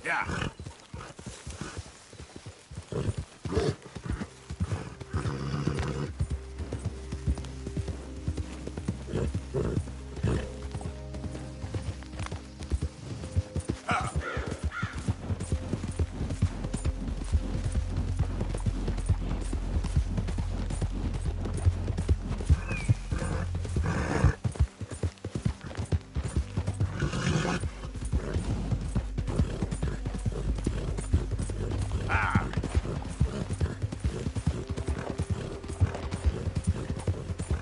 Yeah.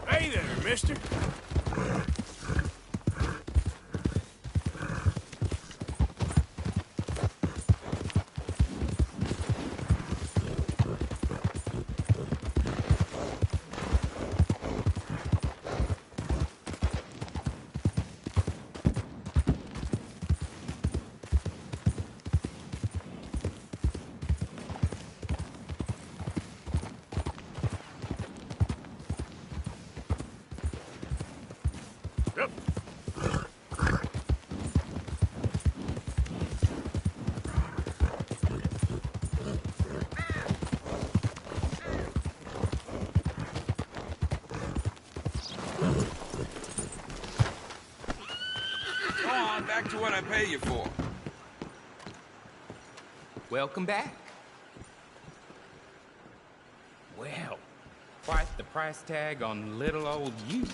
Hey there, mister. Yep. Go on, back to what I pay you for. Welcome back. Well, quite the price tag on little old you.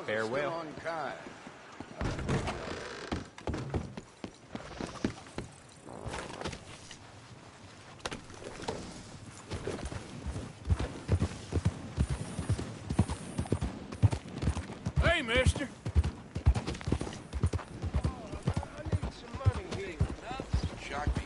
Farewell. Hey, mister. I need some money here. Nothing shock me.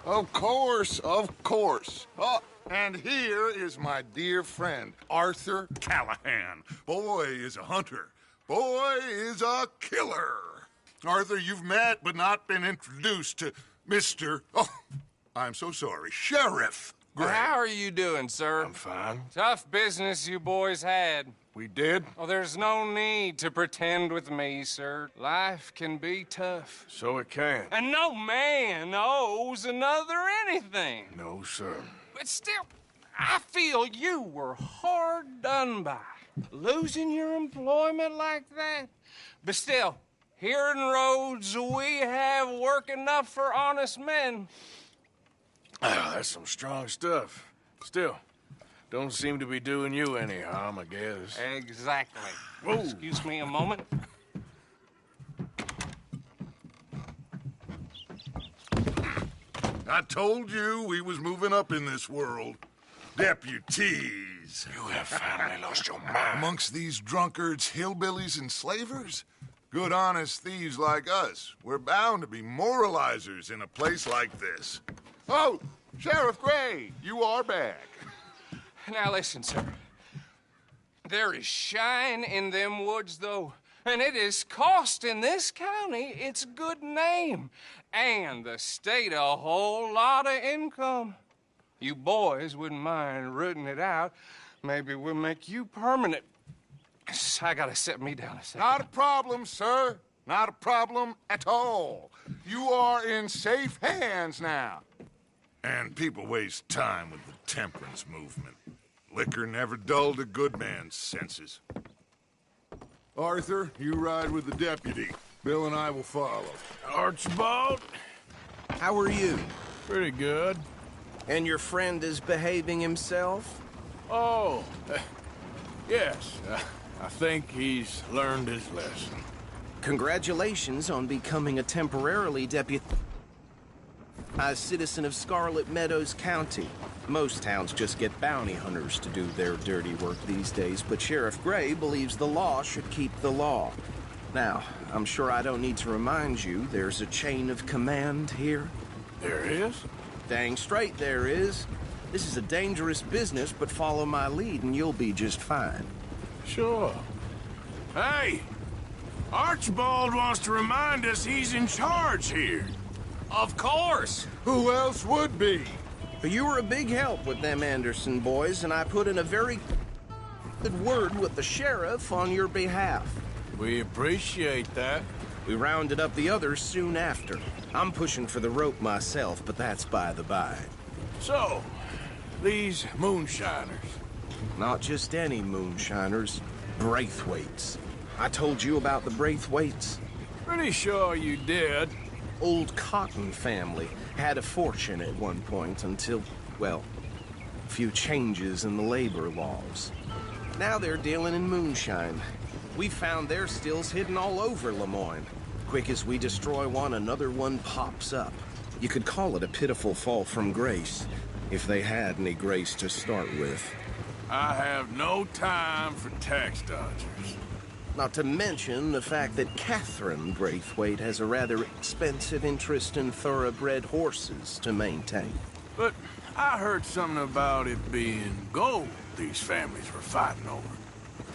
Of course, of course. Oh, and here is my dear friend, Arthur Callahan. Boy is a hunter. Boy is a killer. Arthur, you've met but not been introduced to Mr. Oh, I'm so sorry, Sheriff Gray. How are you doing, sir? I'm fine. Tough business you boys had. We did? Oh, there's no need to pretend with me, sir. Life can be tough. So it can. And no man owes another anything. No, sir. But still, I feel you were hard done by. Losing your employment like that. But still, here in Rhodes, we have work enough for honest men. That's some strong stuff. Still, don't seem to be doing you any harm, I guess. Exactly. Whoa. Excuse me a moment. I told you we was moving up in this world. Deputies. You have finally lost your mind. Amongst these drunkards, hillbillies, and slavers? Good, honest thieves like us. We're bound to be moralizers in a place like this. Oh, Sheriff Gray, you are back. Now listen, sir. There is shine in them woods, though, and it is costing this county its good name and the state a whole lot of income. You boys wouldn't mind rooting it out. Maybe we'll make you permanent. I gotta sit me down a second. Not a problem, sir. Not a problem at all. You are in safe hands now. And people waste time with the temperance movement. Liquor never dulled a good man's senses. Arthur, you ride with the deputy. Bill and I will follow. Archibald? How are you? Pretty good. And your friend is behaving himself? Oh, yes. I think he's learned his lesson. Congratulations on becoming a temporarily deputized citizen of Scarlet Meadows County. Most towns just get bounty hunters to do their dirty work these days, but Sheriff Gray believes the law should keep the law. Now, I'm sure I don't need to remind you there's a chain of command here. There is? Dang straight there is. This is a dangerous business, but follow my lead and you'll be just fine. Sure. Hey! Archibald wants to remind us he's in charge here. Of course. Who else would be? You were a big help with them Anderson boys, and I put in a very good word with the sheriff on your behalf. We appreciate that. We rounded up the others soon after. I'm pushing for the rope myself, but that's by the by. So, these moonshiners. Not just any moonshiners, Braithwaites. I told you about the Braithwaites? Pretty sure you did. Old Cotton family had a fortune at one point until, well, a few changes in the labor laws. Now they're dealing in moonshine. We found their stills hidden all over Lemoyne. Quick as we destroy one, another one pops up. You could call it a pitiful fall from grace, if they had any grace to start with. I have no time for tax dodgers. Not to mention the fact that Catherine Braithwaite has a rather expensive interest in thoroughbred horses to maintain. But I heard something about it being gold these families were fighting over.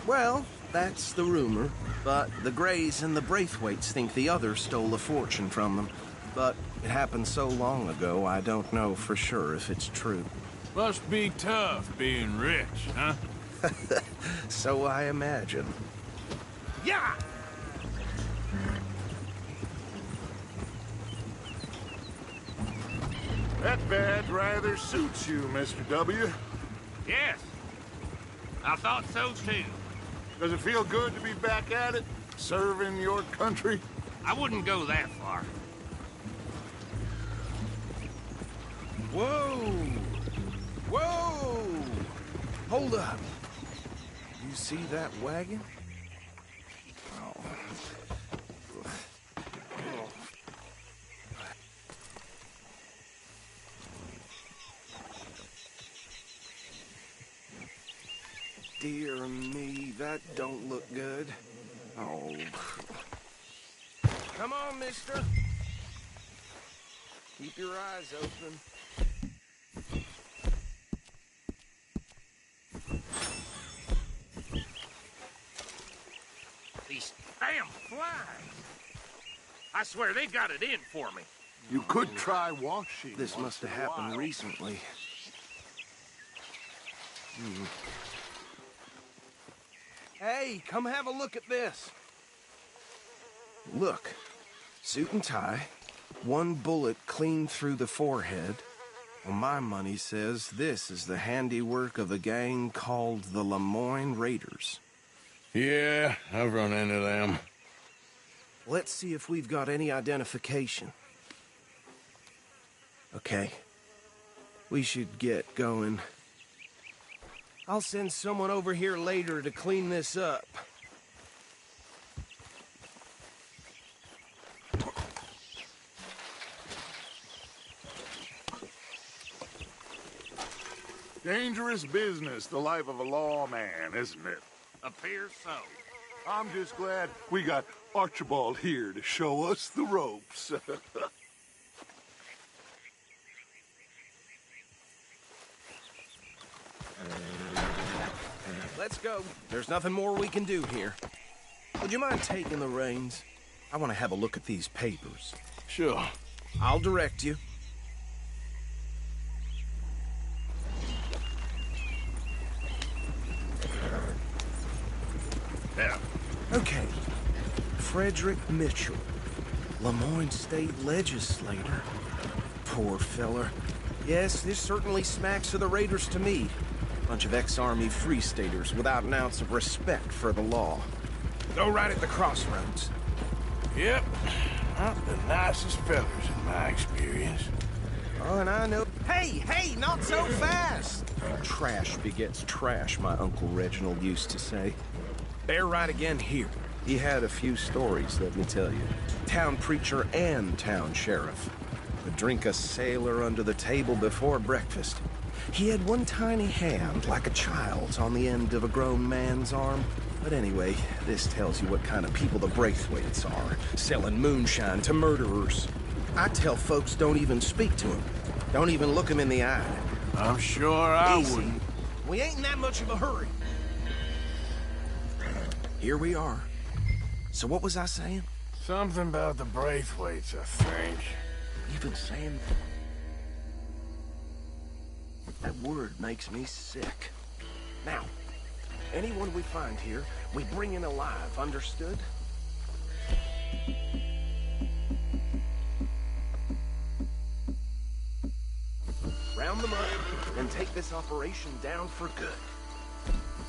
Well, that's the rumor. But the Greys and the Braithwaites think the others stole a fortune from them. But it happened so long ago, I don't know for sure if it's true. Must be tough being rich, huh? So I imagine. Yeah! That badge rather suits you, Mr. W. Yes. I thought so too. Does it feel good to be back at it, serving your country? I wouldn't go that far. Whoa! Whoa! Hold up. You see that wagon? Oh. Dear me, that don't look good. Oh. Come on, mister. Keep your eyes open. These damn flies. I swear they got it in for me. You could try washing. This must have happened recently. Hey, come have a look at this. Look, suit and tie, one bullet clean through the forehead. Well, my money says this is the handiwork of a gang called the Lemoyne Raiders. Yeah, I've run into them. Let's see if we've got any identification. Okay. We should get going. I'll send someone over here later to clean this up. Dangerous business, the life of a lawman, isn't it? Appears so. I'm just glad we got Archibald here to show us the ropes. Let's go. There's nothing more we can do here. Would you mind taking the reins? I want to have a look at these papers. Sure. I'll direct you. Yeah. Okay. Frederick Mitchell, Lemoyne State Legislator. Poor feller. Yes, this certainly smacks of the Raiders to me. Bunch of ex-Army Free Staters without an ounce of respect for the law. Go right at the crossroads. Yep. Not the nicest fellas in my experience. Oh, and I know... Hey, not so fast! Trash begets trash, my Uncle Reginald used to say. Bear right again here. He had a few stories, let me tell you. Town preacher and town sheriff. Would drink a sailor under the table before breakfast. He had one tiny hand, like a child's, on the end of a grown man's arm. But anyway, this tells you what kind of people the Braithwaites are, selling moonshine to murderers. I tell folks don't even speak to him. Don't even look him in the eye. I'm sure I Easy. wouldn't. We ain't in that much of a hurry. Here we are. So what was I saying? Something about the Braithwaites, I think. You've been saying... That word makes me sick. Now, anyone we find here, we bring in alive, understood? Round them up, and take this operation down for good.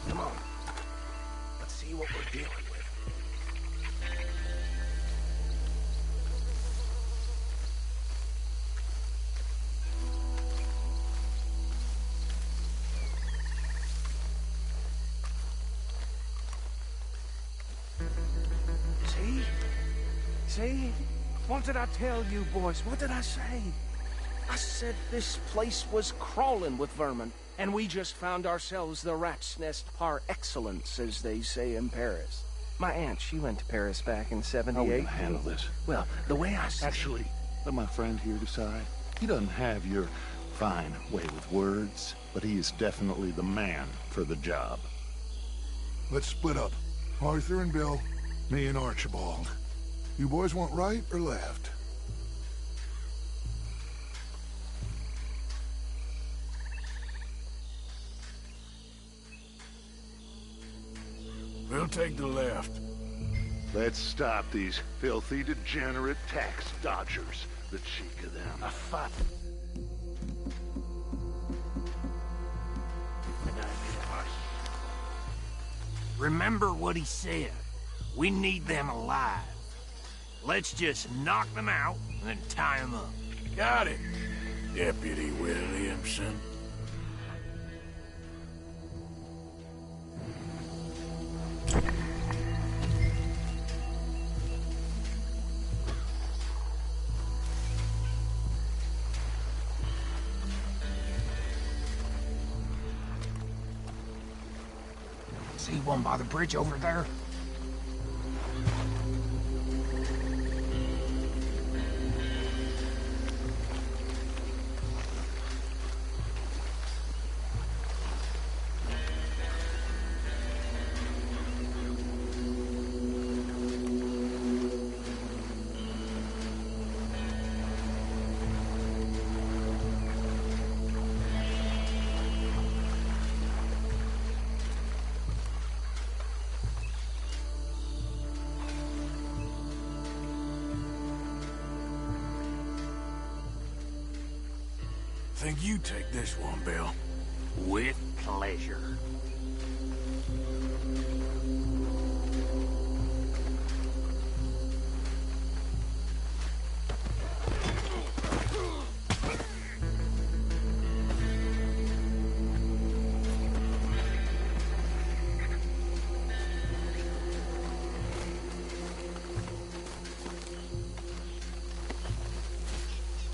Come on. Let's see what we're dealing with. See? What did I tell you, boys? What did I say? I said this place was crawling with vermin, and we just found ourselves the rat's nest par excellence, as they say in Paris. My aunt, she went to Paris back in '78. How are we gonna handle this? Well, the way I see Actually, let my friend here decide. He doesn't have your fine way with words, but he is definitely the man for the job. Let's split up. Arthur and Bill, me and Archibald. You boys want right or left? We'll take the left. Let's stop these filthy, degenerate tax dodgers. The cheek of them. A fuck. Remember what he said. We need them alive. Let's just knock them out and then tie them up. Got it, Deputy Williamson. See one by the bridge over there? Think you take this one, Bill. With pleasure.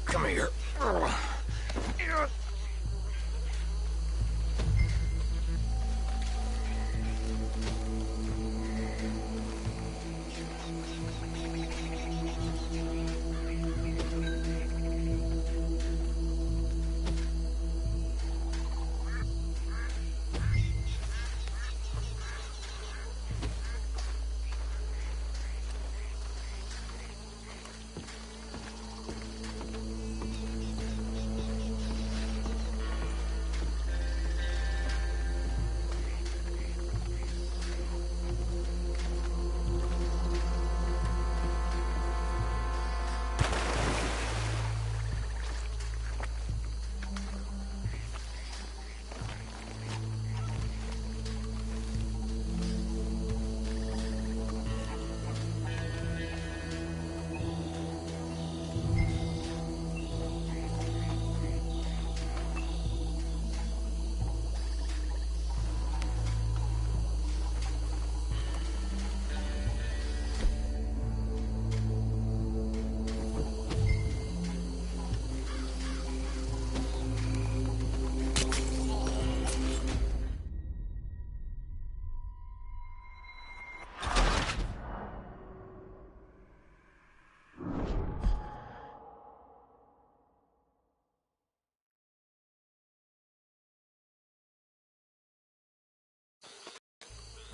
Come here.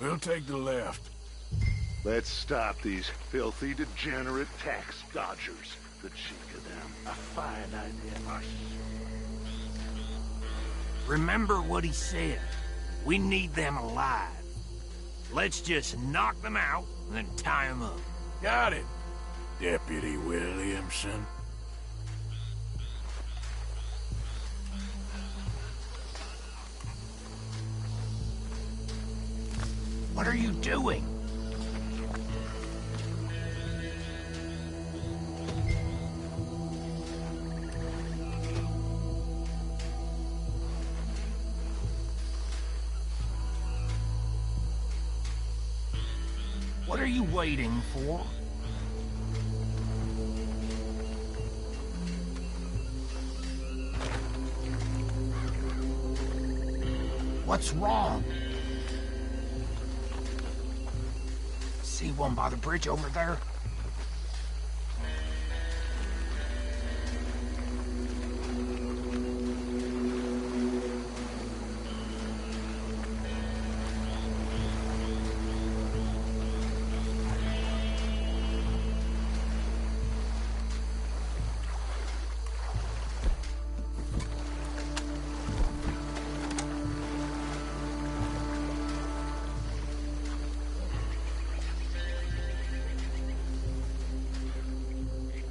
We'll take the left. Let's stop these filthy, degenerate tax dodgers. The cheek of them. A fine idea. Remember what he said. We need them alive. Let's just knock them out and then tie them up. Got it, Deputy Williamson. What are you doing? What are you waiting for? What's wrong? See one by the bridge over there?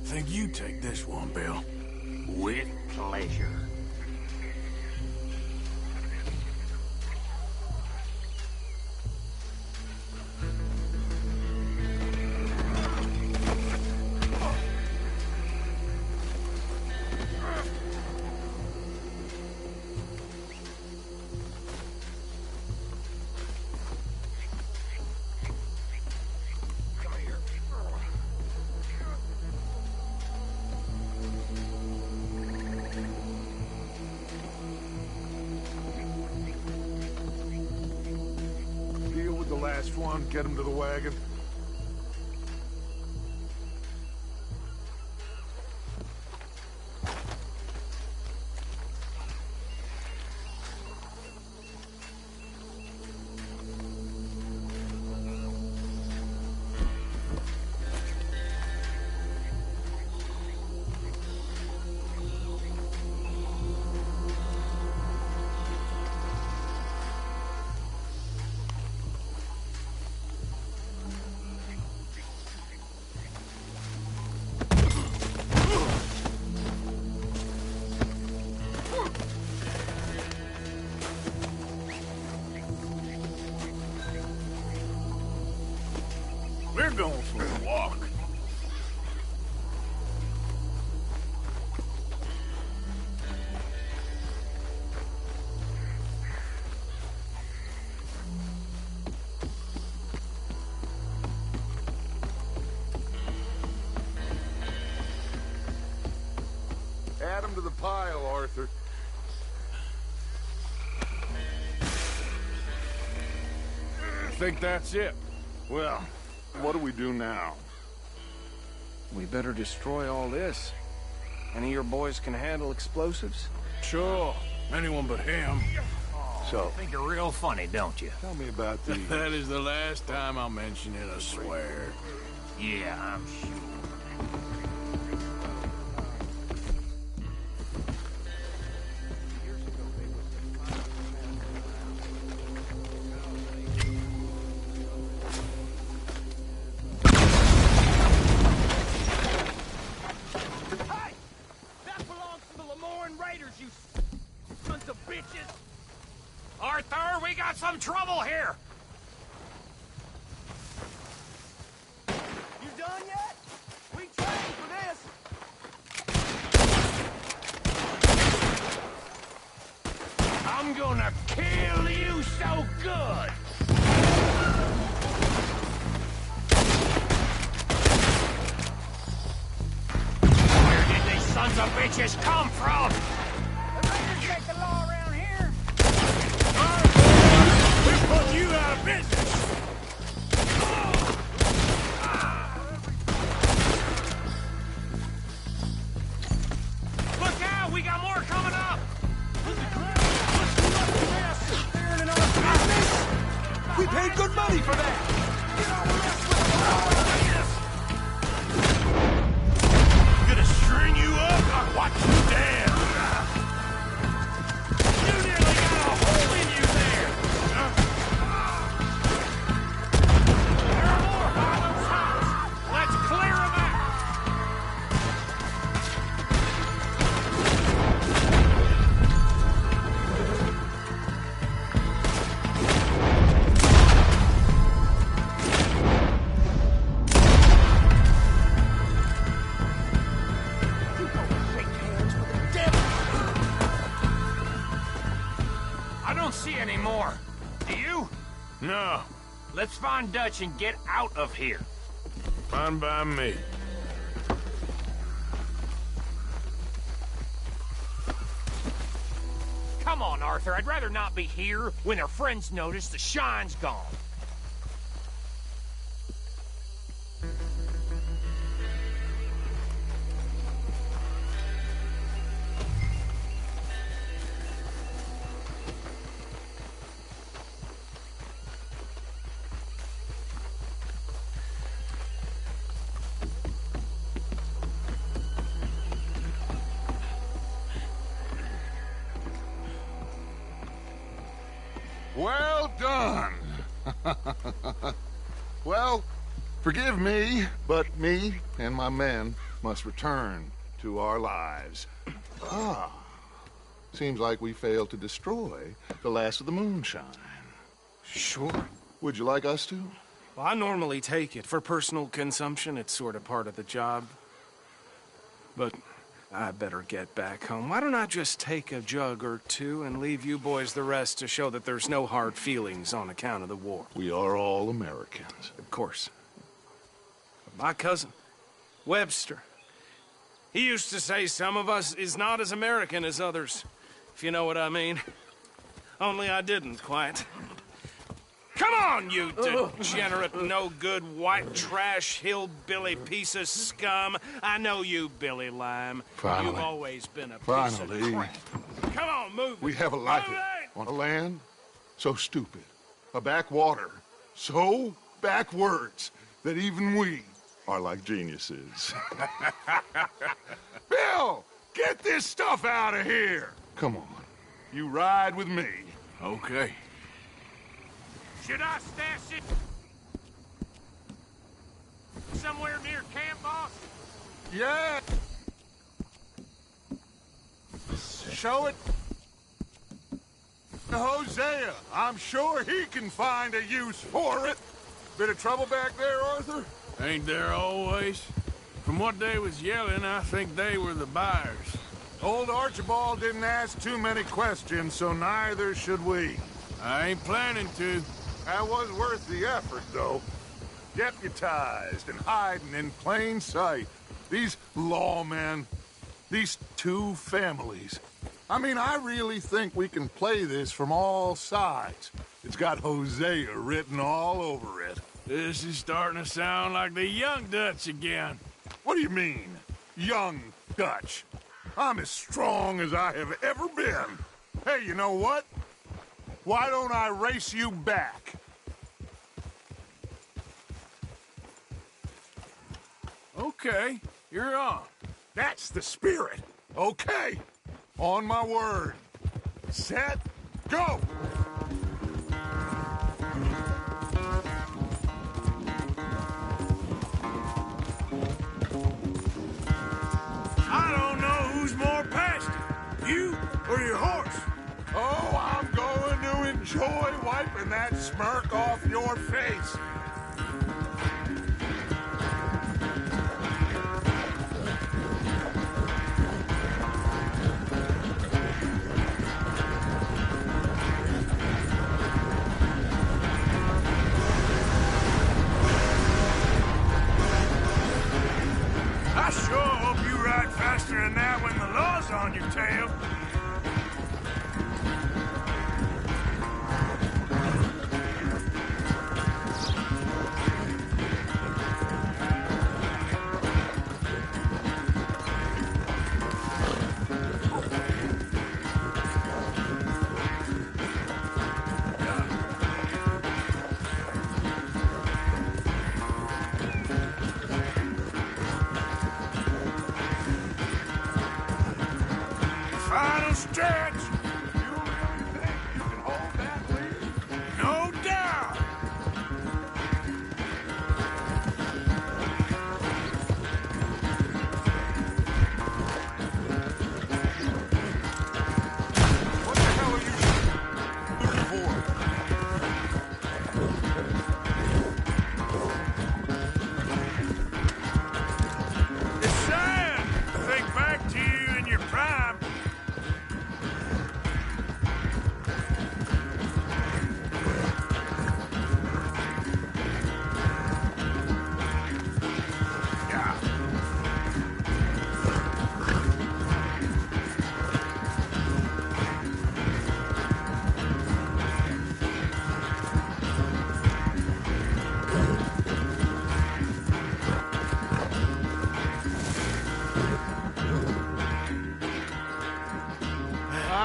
Think you take this one, Bill. With pleasure. Deal with the last one, get him to the wagon. We're going for a walk. Add him to the pile, Arthur. Think that's it? Well, what do we do now? We better destroy all this. Any of your boys can handle explosives? Sure. Anyone but him. So, Think you're real funny, don't you? tell me about the... That is the last time I'll mention it, I swear. Yeah, I'm sure. Hey! That belongs to the Lemoyne Raiders, you sons of bitches! Arthur, we got some trouble here! You done yet? We trained for this! I'm gonna kill you so good! Where did these sons of bitches come from? The Raiders make the law around here! We're putting you out of business! Look out, we got more coming up! We paid good money for that! Get on the rest with anymore. Do you? No, Let's find Dutch and get out of here. fine by me. Come on, Arthur. I'd rather not be here when our friends notice the shine's gone. Well done. Well, forgive me, but me and my men must return to our lives. Ah, seems like we failed to destroy the last of the moonshine. Sure. Would you like us to? Well, I normally take it. For personal consumption, it's sort of part of the job. But I better get back home. Why don't I just take a jug or two and leave you boys the rest to show that there's no hard feelings on account of the war? We are all Americans. Of course. But my cousin, Webster, he used to say some of us is not as American as others, if you know what I mean. Only I didn't quite. Come on, you degenerate, no-good, white trash, hillbilly piece of scum. I know you, Billy Lime. Finally. You've always been a piece Finally. of crap. Come on, move We it. have a life Move it! on a land so stupid, a backwater so backwards that even we are like geniuses. Bill, get this stuff out of here. Come on, you ride with me. Okay. Should I stash it somewhere near camp, boss? Yeah. Show it to Hosea. I'm sure he can find a use for it. Bit of trouble back there, Arthur? Ain't there always? From what they was yelling, I think they were the buyers. Old Archibald didn't ask too many questions, so neither should we. I ain't planning to. That was worth the effort, though. Deputized and hiding in plain sight. These lawmen, these two families. I mean, I really think we can play this from all sides. It's got Hosea written all over it. This is starting to sound like the young Dutch again. What do you mean, young Dutch? I'm as strong as I have ever been. Hey, you know what? Why don't I race you back? Okay, you're on. That's the spirit. Okay. On my word. Set, go! I don't know who's more past it, you or your horse. Oh, I'm going to enjoy wiping that smirk off your face. I sure hope you ride faster than that when the law's on your tail. Final stretch. You really think you can hold that lead? No doubt. What the hell are you looking for? It's sad to think back to you in your prime.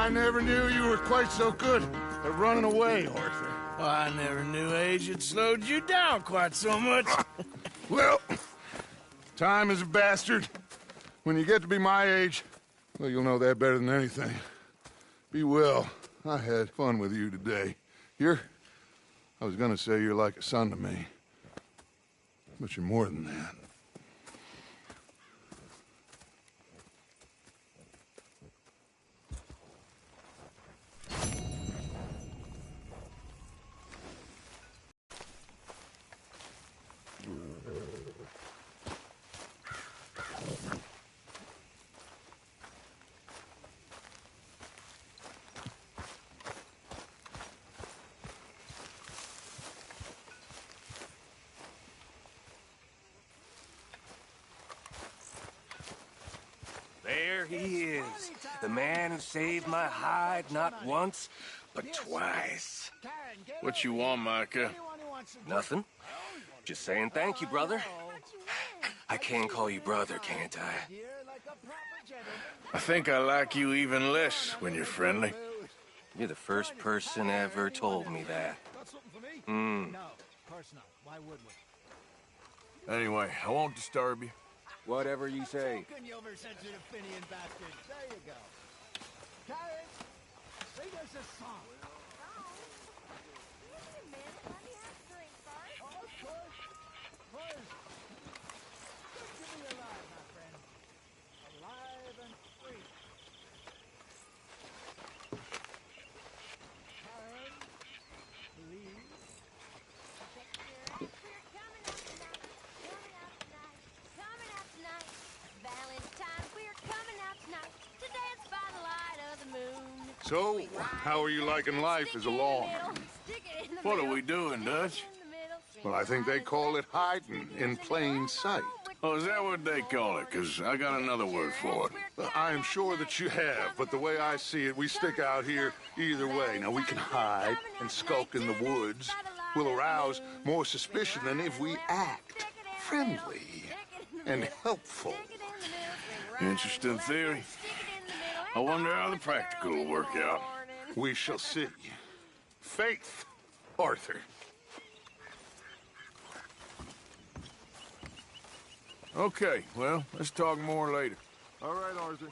I never knew you were quite so good at running away, Arthur. Well, I never knew age had slowed you down quite so much. Well, time is a bastard. When you get to be my age, well, you'll know that better than anything. Be well. I had fun with you today. I was gonna say you're like a son to me. But you're more than that. There he is, the man who saved my hide not once, but twice. What you want, Micah? Nothing. Just saying thank you, brother. I can call you brother, can't I? I think I like you even less when you're friendly. You're the first person ever told me that. Anyway, I won't disturb you. Whatever you say. You oversensitive Finian bastard. There you go. Karen, sing us a song. Wait a minute, let me have a drink first. Oh, of course. Please. Good to be alive, my friend. Alive and free. Karen, please. We're coming up tonight. Coming up tonight. Valentine's, we're coming out tonight to dance by the light of the moon. So, how are you liking life as a lawman? What are we doing, Dutch? Well, I think they call it hiding in plain sight. Oh, is that what they call it? Because I got another word for it. I am sure that you have, but the way I see it, we stick out here either way. Now, we can hide and skulk in the woods. We'll arouse more suspicion than if we act friendly and helpful. Interesting theory. I wonder how the practical will work out. We shall see. Faith, Arthur. Okay, well, let's talk more later. All right, Arthur.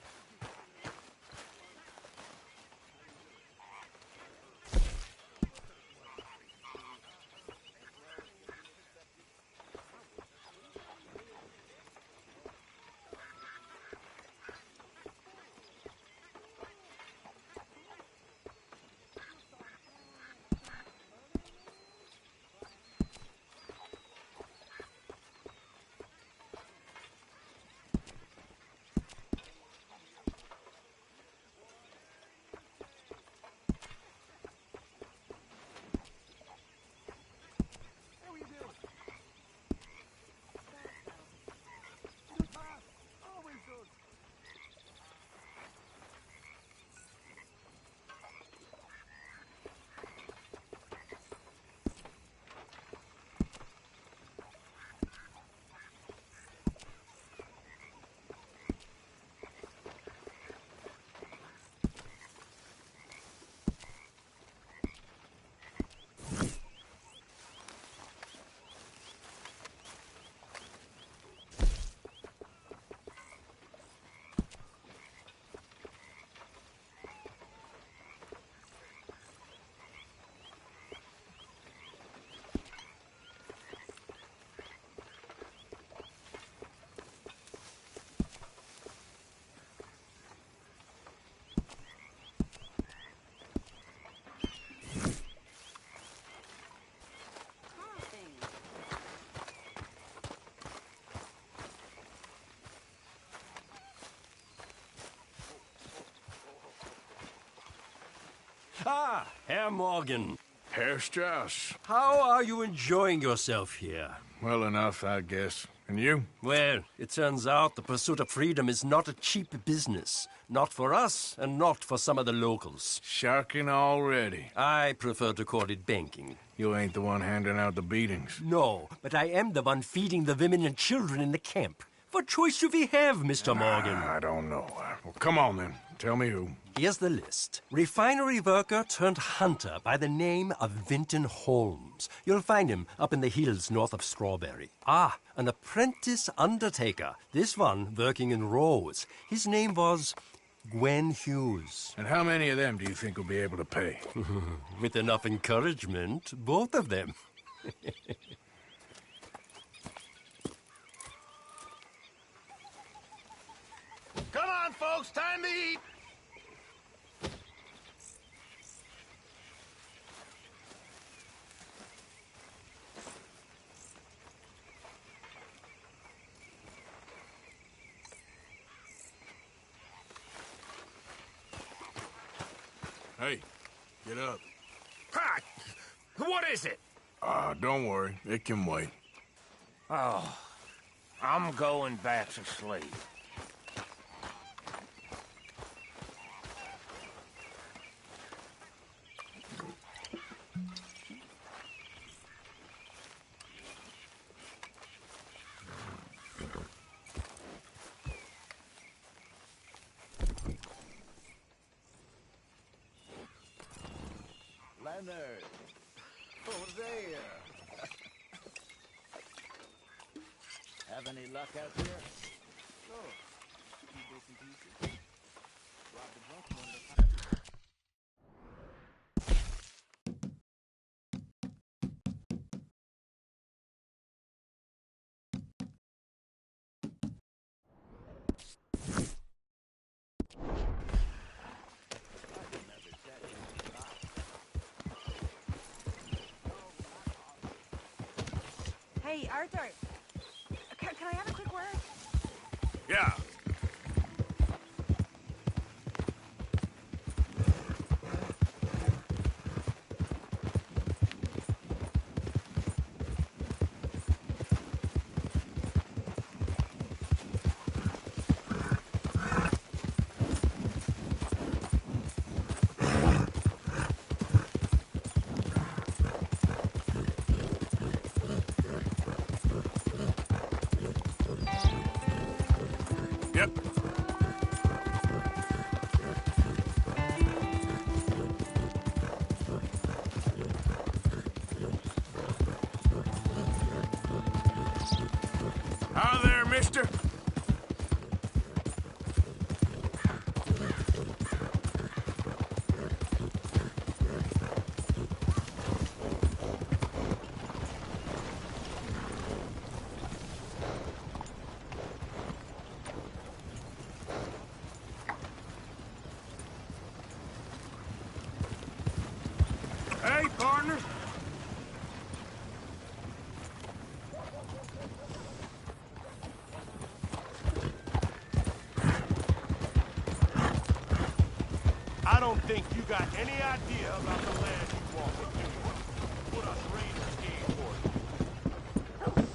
Ah, Herr Morgan. Herr Strauss. How are you enjoying yourself here? Well enough, I guess. And you? Well, it turns out the pursuit of freedom is not a cheap business. Not for us, and not for some of the locals. Sharking already. I prefer to call it banking. You ain't the one handing out the beatings. No, but I am the one feeding the women and children in the camp. What choice do we have, Mr. Morgan? I don't know. Well, come on, then. Tell me who. Here's the list. Refinery worker turned hunter by the name of Vinton Holmes. You'll find him up in the hills north of Strawberry. Ah, an apprentice undertaker. This one working in Rose. His name was Gwen Hughes. And how many of them do you think will be able to pay? With enough encouragement, both of them. Come on, folks, time to eat. Hey, get up. Ha! What is it? Don't worry. It can wait. Oh, I'm going back to sleep. Leonard! Hosea! Have any luck out there? Oh, a few bits and pieces. Robbed a bunch one of the... Hey, Arthur. Can I have a quick word? Yeah. Yep. Hi there, mister. Hey, partner. I don't think you got any idea about the land you walk into. What us raiders gave for it.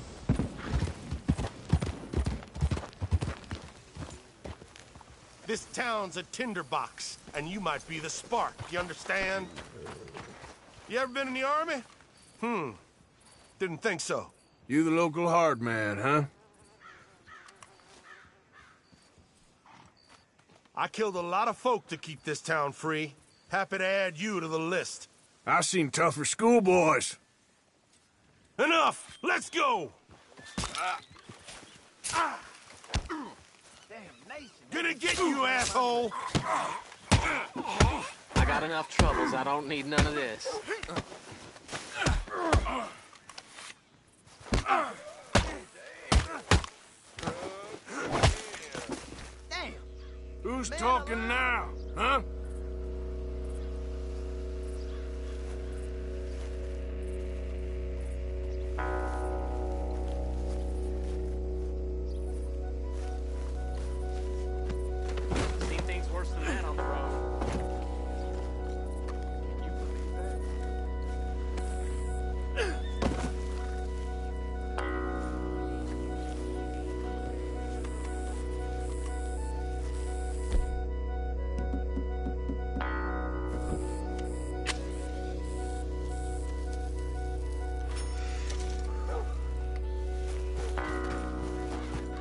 This town's a tinderbox, and you might be the spark, you understand? You ever been in the army? Didn't think so. You the local hard man, huh? I killed a lot of folk to keep this town free. Happy to add you to the list. I've seen tougher schoolboys. Enough! Let's go! Gonna get you, asshole! I got enough troubles. I don't need none of this. Damn! Who's talking now, huh? Seen things worse than that on the road.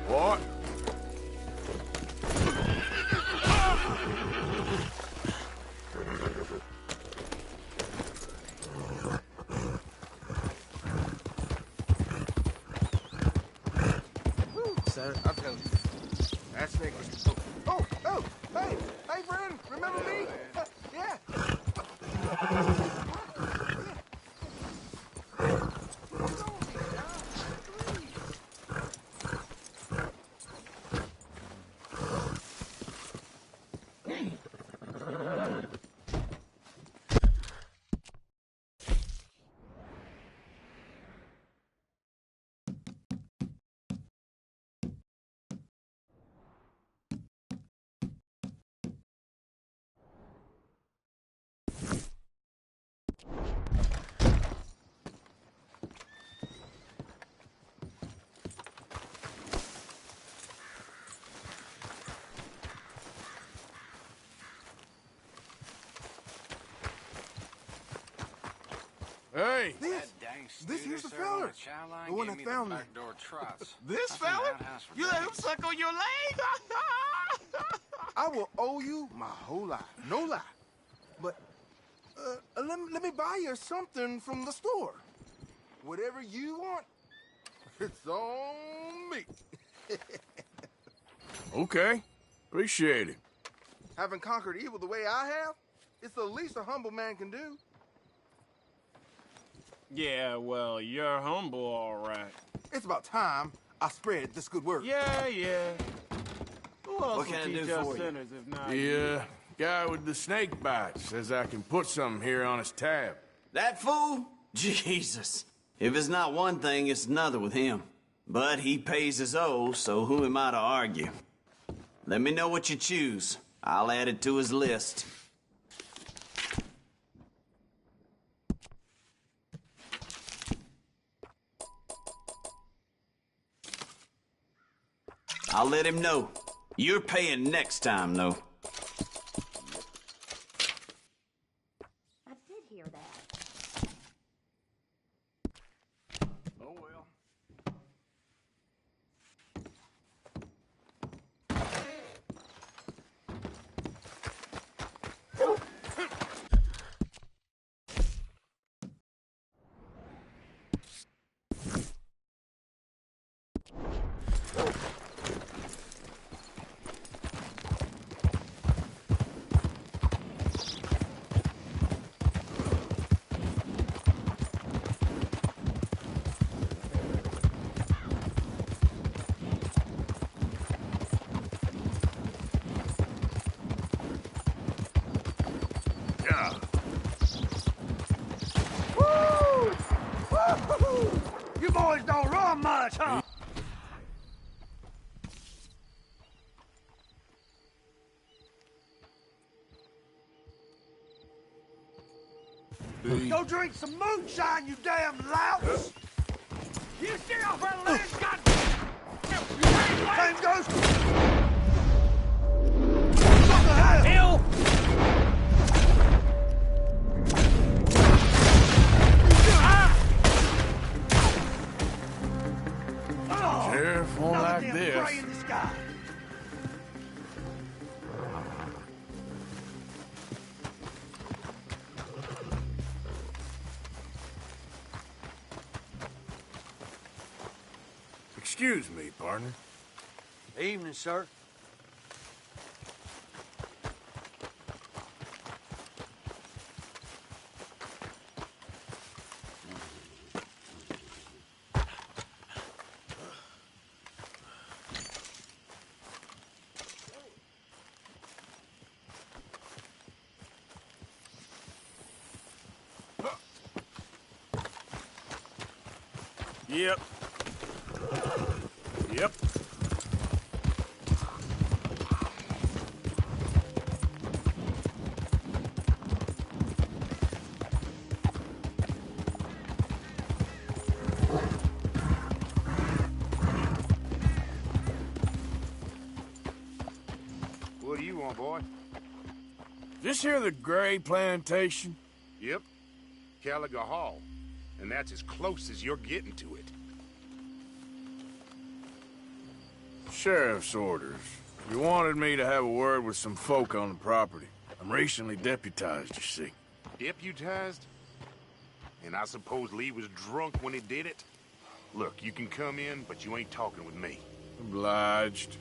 What? sir. I'll tell you. That's it. Oh, hey, friend, remember me? Yeah. Hey! This here's the fella. The one that found me. This fella? You let him suck on your leg? I will owe you my whole life. No lie. But, let me buy you something from the store. Whatever you want, it's on me. Okay. Appreciate it. Having conquered evil the way I have, it's the least a humble man can do. Yeah, well, you're humble, all right. It's about time I spread this good word. Yeah. Who else What will can I teach do us for you? sinners if not The you? guy with the snake bite says I can put something here on his tab. That fool? Jesus. If it's not one thing, it's another with him. But he pays his owe, so who am I to argue? Let me know what you choose. I'll add it to his list. I'll let him know. You're paying next time, though. I did hear that. Oh, well. You boys don't run much, huh? Go drink some moonshine, you damn louse! You stay off our land, Same goes. What the hell? Sheriff won't like this. Gray in the sky. Excuse me, partner. Evening, sir. Yep. Yep. What do you want, boy? This here the Gray plantation? Yep. Caliga Hall. And that's as close as you're getting to it. Sheriff's orders. You wanted me to have a word with some folk on the property. I'm recently deputized, you see. Deputized? And I suppose Lee was drunk when he did it? Look, you can come in, but you ain't talking with me. obliged.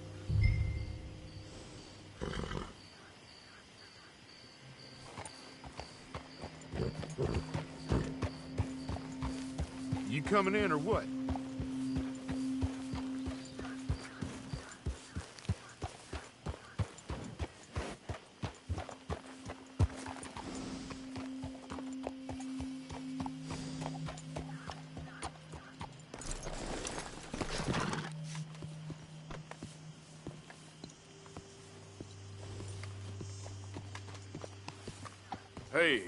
You coming in or what? Hey,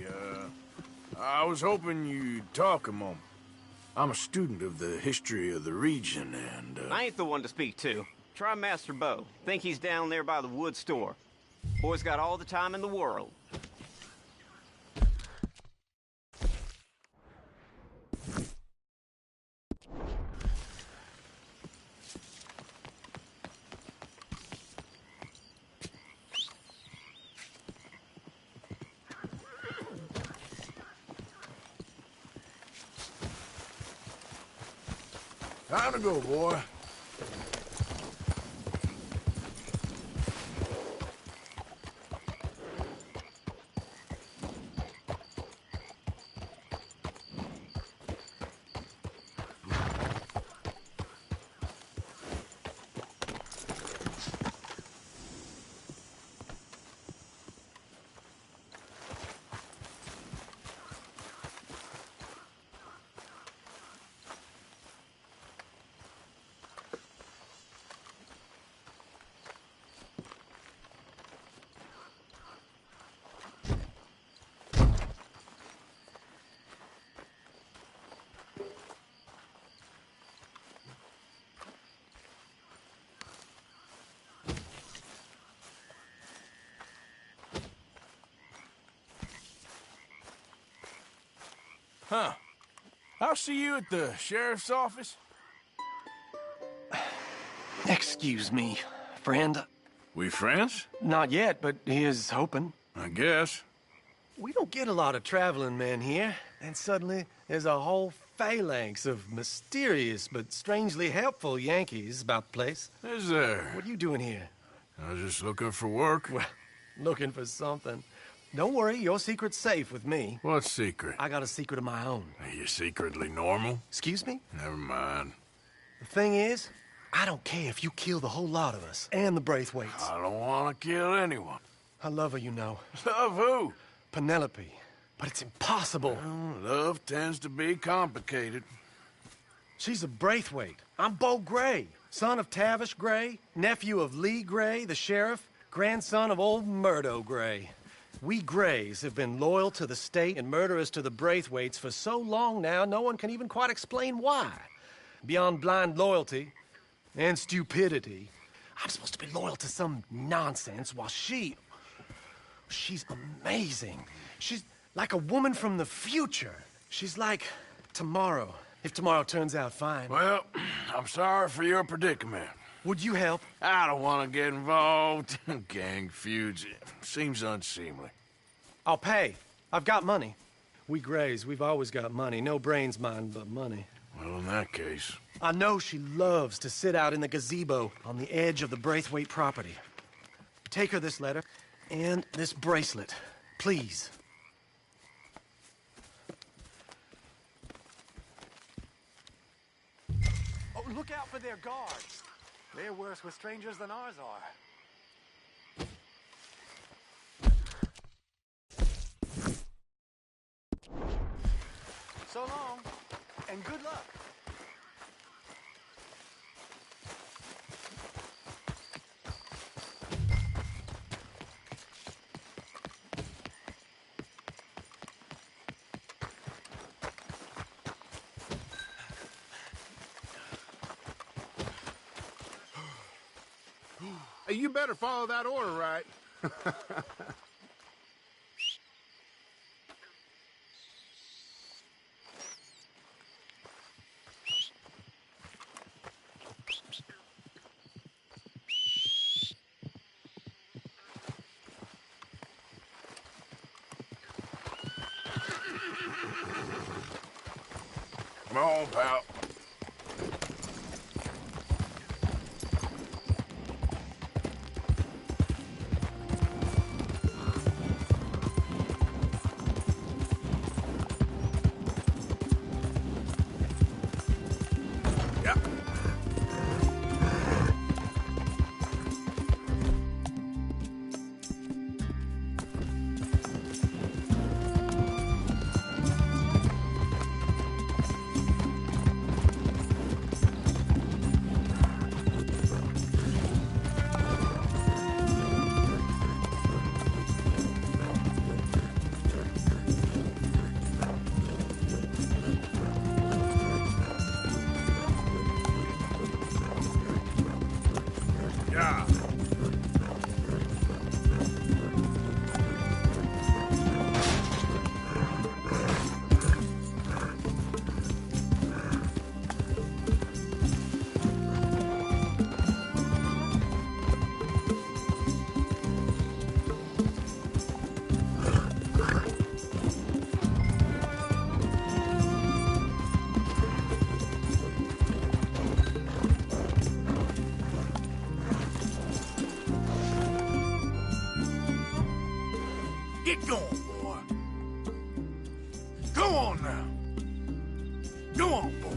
I was hoping you'd talk a moment. I'm a student of the history of the region, and, I ain't the one to speak to. Try Master Bo. Think he's down there by the wood store. Boy's got all the time in the world. Time to go, boy. Huh. I'll see you at the sheriff's office. Excuse me, friend. We friends? Not yet, but he is hoping. I guess. We don't get a lot of traveling men here, and suddenly there's a whole phalanx of mysterious but strangely helpful Yankees about the place. Is there? What are you doing here? I was just looking for work. Well, looking for something. Don't worry, your secret's safe with me. What secret? I got a secret of my own. Are you secretly normal? Excuse me? Never mind. The thing is, I don't care if you kill the whole lot of us, and the Braithwaites. I don't want to kill anyone. I love her, you know. Love who? Penelope. But it's impossible. Well, love tends to be complicated. She's a Braithwaite. I'm Bo Gray, son of Tavish Gray, nephew of Lee Gray, the sheriff, grandson of old Murdo Gray. We Grays have been loyal to the state and murderous to the Braithwaites for so long now, no one can even quite explain why. Beyond blind loyalty and stupidity, I'm supposed to be loyal to some nonsense while she's amazing. She's like a woman from the future. She's like tomorrow, if tomorrow turns out fine. Well, I'm sorry for your predicament. Would you help? I don't want to get involved. Gang feuds. Seems unseemly. I'll pay. I've got money. We Grays, we've always got money. No brains, mind, but money. Well, in that case... I know she loves to sit out in the gazebo on the edge of the Braithwaite property. Take her this letter and this bracelet, please. Oh, look out for their guards. They're worse with strangers than ours are. So long, and good luck. Hey, you better follow that order right. Come on, pal. Get going, boy. Go on now. Go on, boy.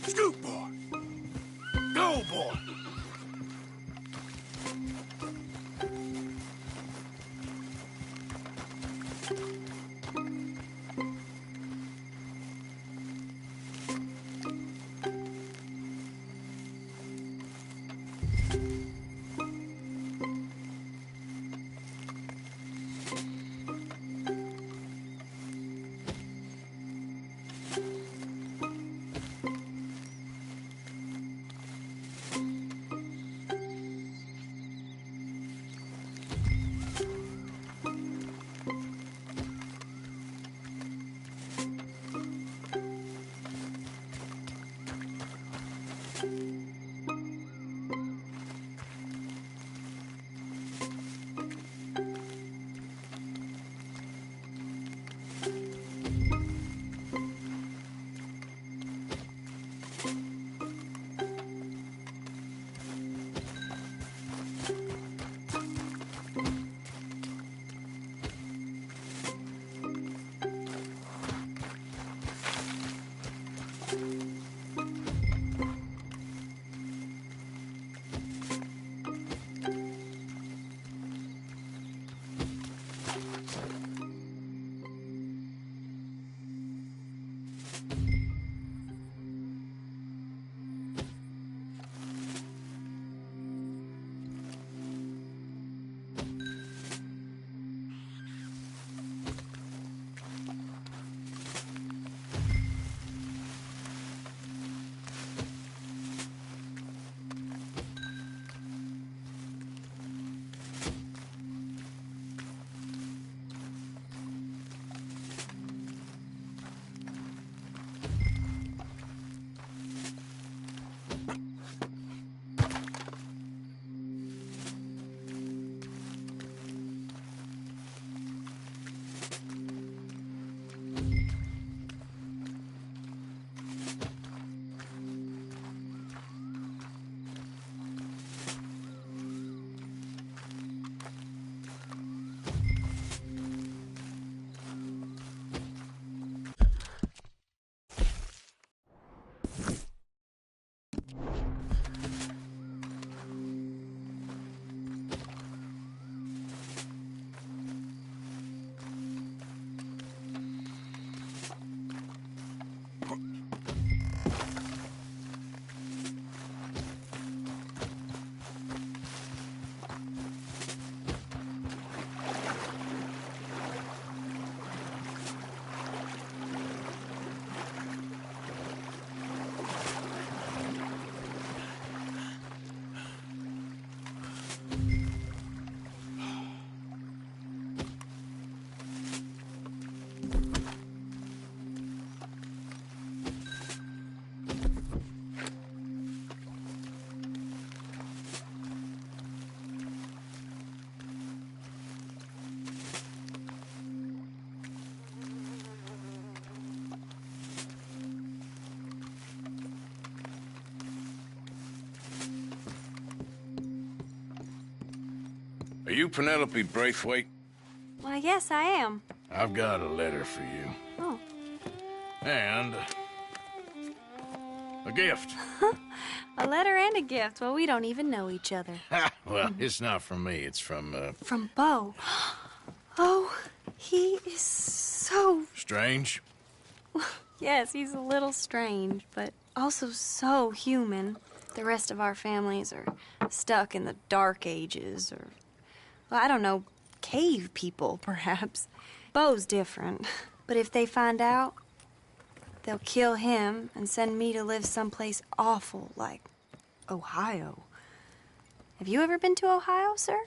Scoot, boy. Go, boy. Are you Penelope Braithwaite? Why, yes, I am. I've got a letter for you. Oh. And a gift. A letter and a gift. Well, we don't even know each other. Well, it's not from me. It's from, From Bo. Oh, he is so... Strange? Yes, he's a little strange, but also so human. The rest of our families are stuck in the Dark Ages, or, well, I don't know, cave people, perhaps. Bo's different. But if they find out, they'll kill him and send me to live someplace awful like Ohio. Have you ever been to Ohio, sir?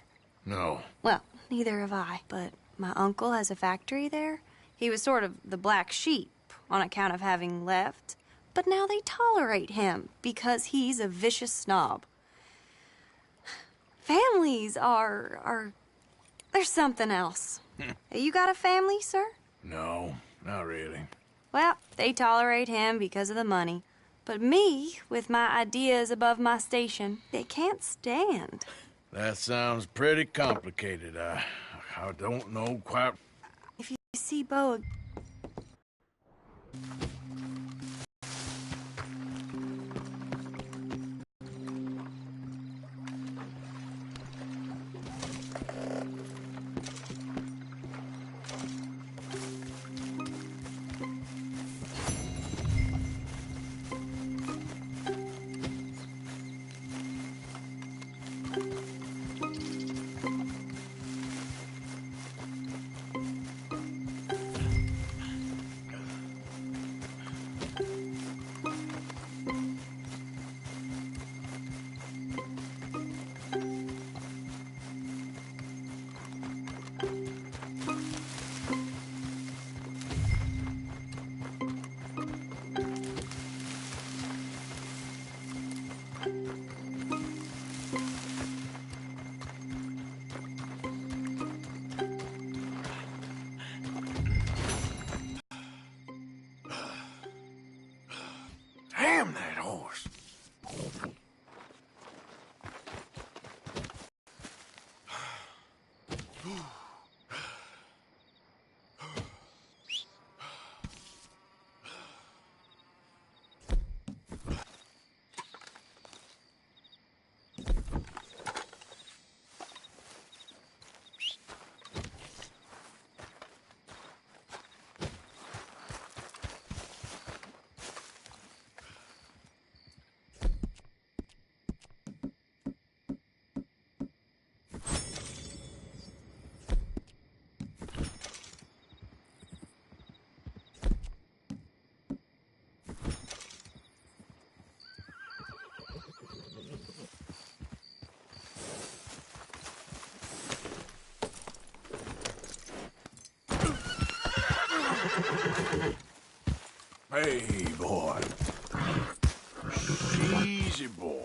No. Well, neither have I, but my uncle has a factory there. He was sort of the black sheep on account of having left, but now they tolerate him because he's a vicious snob. Families are there's something else. You got a family, sir? No, not really. Well, they tolerate him because of the money. But me, with my ideas above my station, they can't stand. That sounds pretty complicated. I don't know quite. If you see Bo... Damn that horse. Hey, boy. Easy, boy.